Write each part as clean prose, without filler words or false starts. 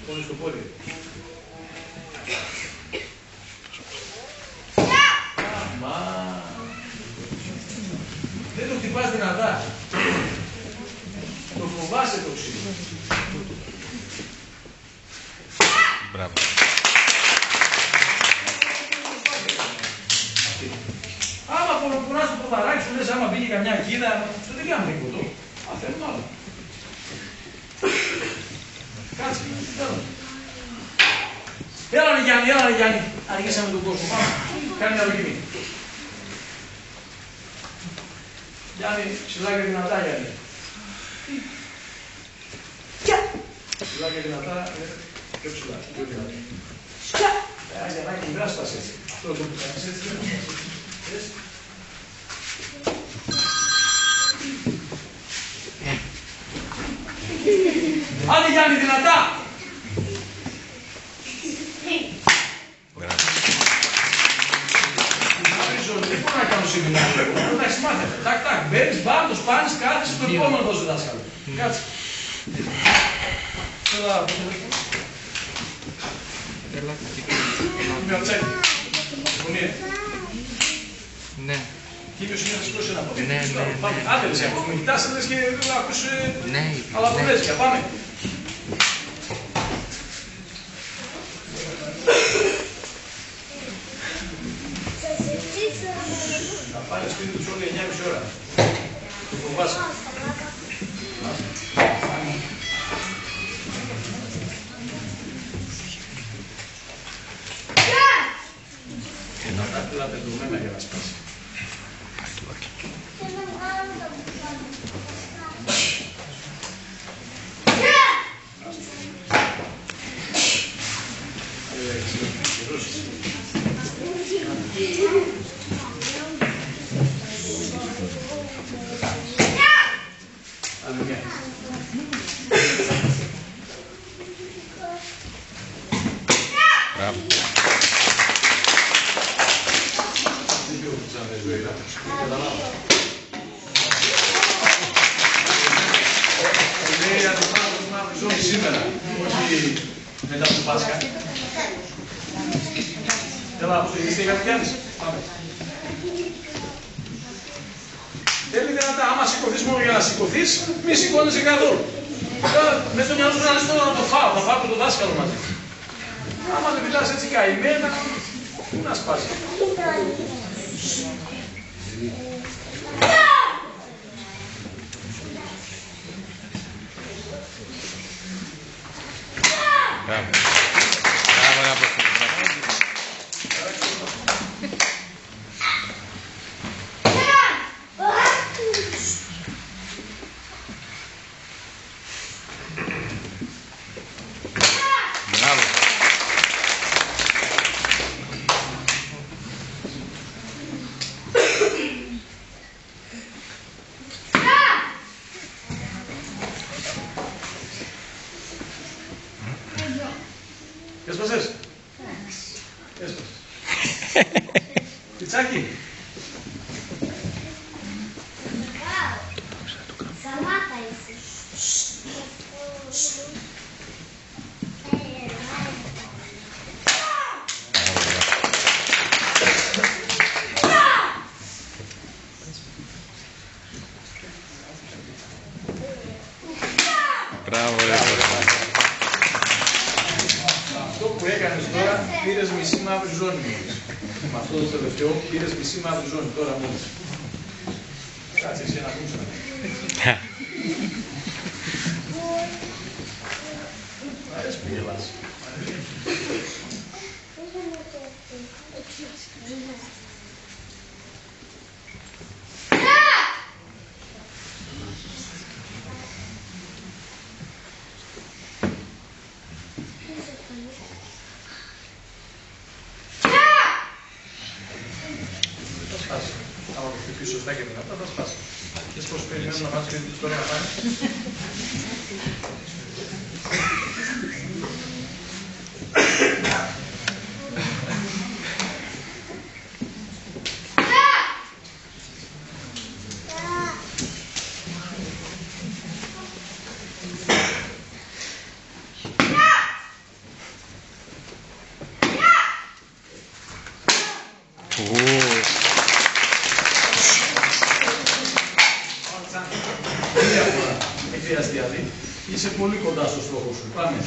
Πόνες στο πόδι. Μα... Δεν το χτυπάς δυνατά. Το φοβάσαι το ξύλο. Μπράβο. Άμα πονάς το ποδαράκι σου, λες άμα μπήκε καμιά κίδα, το δεν κάνουμε τίποτα. Αφήνουμε άλλο. Κάτσε, τέλος. Έλα ρε Γιάννη, έλα ρε Γιάννη. Αργήσαμε τον κόσμο. Πάμε. Κάνε μια δοκιμή. Γιάννη, ψηλά και δυνατά Γιάννη. Ψηλά και δυνατά, πιο ψηλά, πιο δυνατά. Γιάννη, μην πράσπασε έτσι. Αυτό το που κάνεις έτσι δεν είναι. Άντε Γιάννη, δυνατά! Δεν μπορώ να κάνω σεμινάριο. Εντάξει, μάθετε. Τάκ, τάκ. Μπαίνεις, μπαμ, το σπάνεις, κάθεσαι στο επόμενο δώσε δάσκαλο. Κάτσε. Έλα, με ατσάκι. Συμφωνία. ναι. Κύπιος είναι να σηκώσει ένα πόδι. Ναι. Άντε λες, με κοιτάς, λες και ακούς Ναι. αλαβουδέζικα. Πάμε. Να πάνε σπίτι τους όλοι 9.30 ώρα. Το φοβάσαι. Αυτά είναι πεντωμένα για να σπάσει. Σήμερα, όχι μετά από το Πάσχα. Έλα, είστε για Γιάννης. Πάμε. Θέλει δυνατά, άμα σηκωθείς μόνο για να σηκωθείς, μη σηκώνεσαι καθόλου. Με στο μυαλό σου να λες τώρα να το φάω, να πάω το δάσκαλο μαζί. Άμα δεν μιλάς έτσι καημένα, πού να σπάσει. Μπράβο. Μπράβο, να πω. Μπράβο. Έσπασες. Έσπασες. Πιτσάκι. Σαμάτα είσαι. Μπράβο, ρε. Αυτό που έκανες τώρα, πήρες μισή μαύρη ζώνη μόλις. Με αυτό το τελευταίο, πήρες μισή μαύρη ζώνη τώρα μόλις. Κάτσε εσύ να ακούσαμε. Μ' αρέσει που γελάς. Άμα το χτυπήσεις σωστά και δυνατά, θα σπάσει. Και πώς περιμένουν να μάθεις και τις τώρα να πάνε. Μία φορά έχει χρειαστεί άλλη. Είσαι πολύ κοντά στο στόχο σου. Πάμε.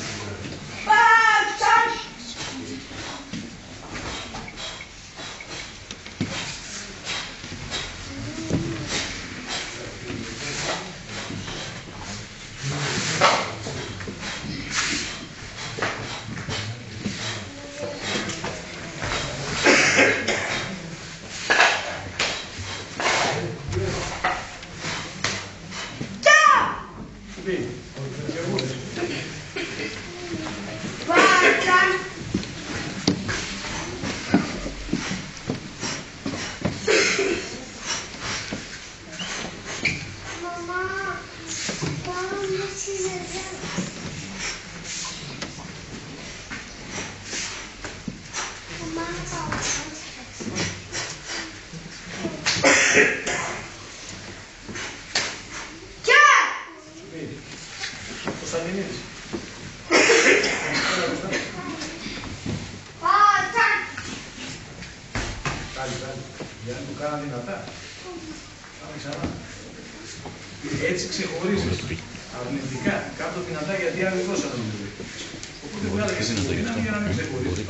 Για να το κάνω δυνατά. Πάμε ξανά. Έτσι ξεχωρίζεις. Αρνητικά. Κάτω δυνατά γιατί άλλοι δώσανε το ζωή. Οπότε βγάλε και εσύ το δυνατά για να μην ξεχωρίζεις.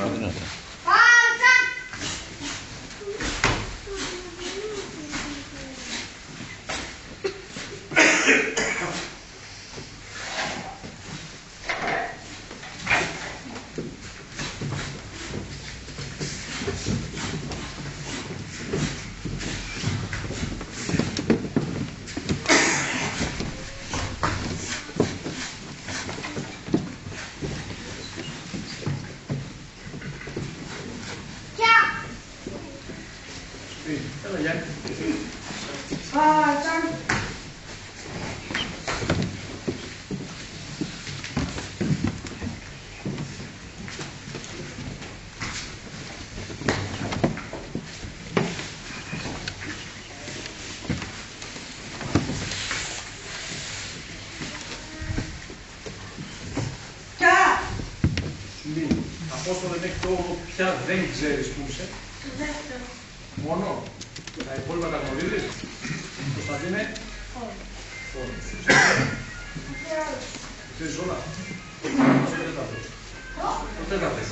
Έλα, Γιάννη. Απόστολε, μέχρι τώρα πια δεν ξέρεις που είσαι. Μόνο. Τα υπόλοιπα τα γνωρίζεις. Κωνσταντίνε. Όχι. Ξέρεις όλα. Ποτέ δεν τα θες. Ποτέ τα θες.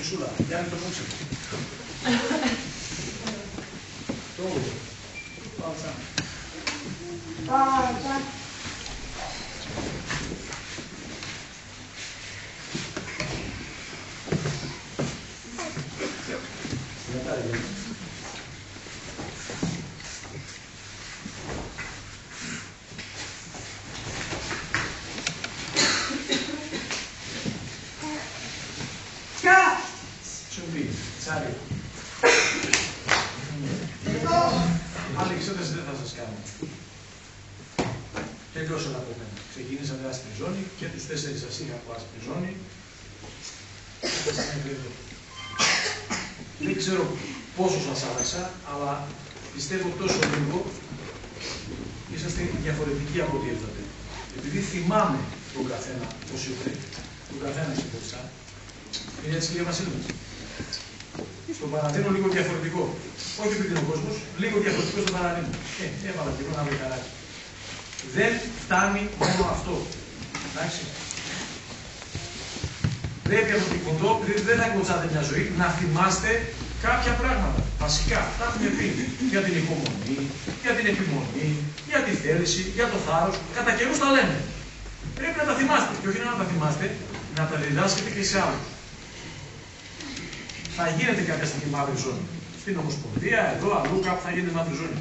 Σούλα, Γιάννη το πούξε. Το πάλτσα. Πάλτσα. Τσάρι. Άλλοι εξέταση δεν θα σας κάνω. Τελειώσαν από μένα. Ξεκίνησατε άσπρη ζώνη και τους 4 σας είχα από άσπρη ζώνη. Δεν ξέρω πόσο σας άλλαξα, αλλά πιστεύω τόσο λίγο είσαστε διαφορετικοί από ό,τι ήρθατε. Επειδή θυμάμαι τον καθένα πώς ήρθε, τον καθένα συμπορτά. Είναι έτσι, κύριε Βασίλη. Στον Παναθήνο λίγο διαφορετικό. Όχι επειδή είναι ο κόσμος, λίγο διαφορετικό στον Παναθήνο. Έβαλα και εγώ να βρει χαράκι. Δεν φτάνει μόνο αυτό. Εντάξει. Πρέπει από την κοντό, επειδή δεν θα κοτσάτε μια ζωή, να θυμάστε κάποια πράγματα. Βασικά, τα έχουμε πει για την υπομονή, για την επιμονή, για τη θέληση, για το θάρρος. Κατά καιρούς τα λέμε. Πρέπει να τα θυμάστε. Και όχι να τα θυμάστε, να τα διδάσκετε και σε άλλους. Θα γίνεται κάποια στιγμή μαύρη ζώνη. Στην Ομοσπονδία, εδώ, αλλού, κάπου θα γίνεται μαύρη ζώνη.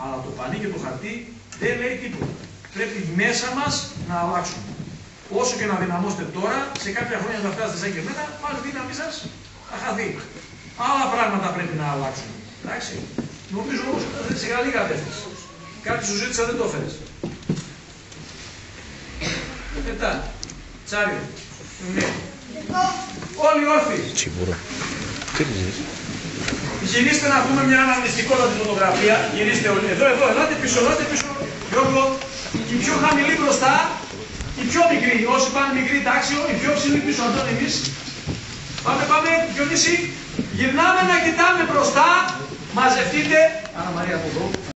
Αλλά το πανί και το χαρτί δεν λέει τίποτα. Πρέπει μέσα μας να αλλάξουμε. Όσο και να δυναμώσετε τώρα, σε κάποια χρόνια θα φτάσετε σαν και εμένα, πάλι η δύναμη σας θα χαθεί. Άλλα πράγματα πρέπει να αλλάξουν. Εντάξει. Νομίζω όμως ότι σε καλή κατεύθυνση. Κάτι σου ζήτησα, δεν το έφερες. Μετά. Τσάριο. Ναι. Όλοι όρθιοι. Τσιμπούρο. Τι λες? Γυρίστε να δούμε μια αναμνηστικότατη φωτογραφία. Γυρίστε όλοι. Εδώ, ελάτε πίσω, Γιώργο. Η πιο χαμηλή μπροστά, η πιο μικρή. Όσοι πάνε μικρή τάξιο, η πιο ψηλή πίσω. Αντώνη, εμείς. Πάμε, Διονύση. Γυρνάμε να κοιτάμε μπροστά. Μαζευτείτε. Ανά Μαρία από εδώ.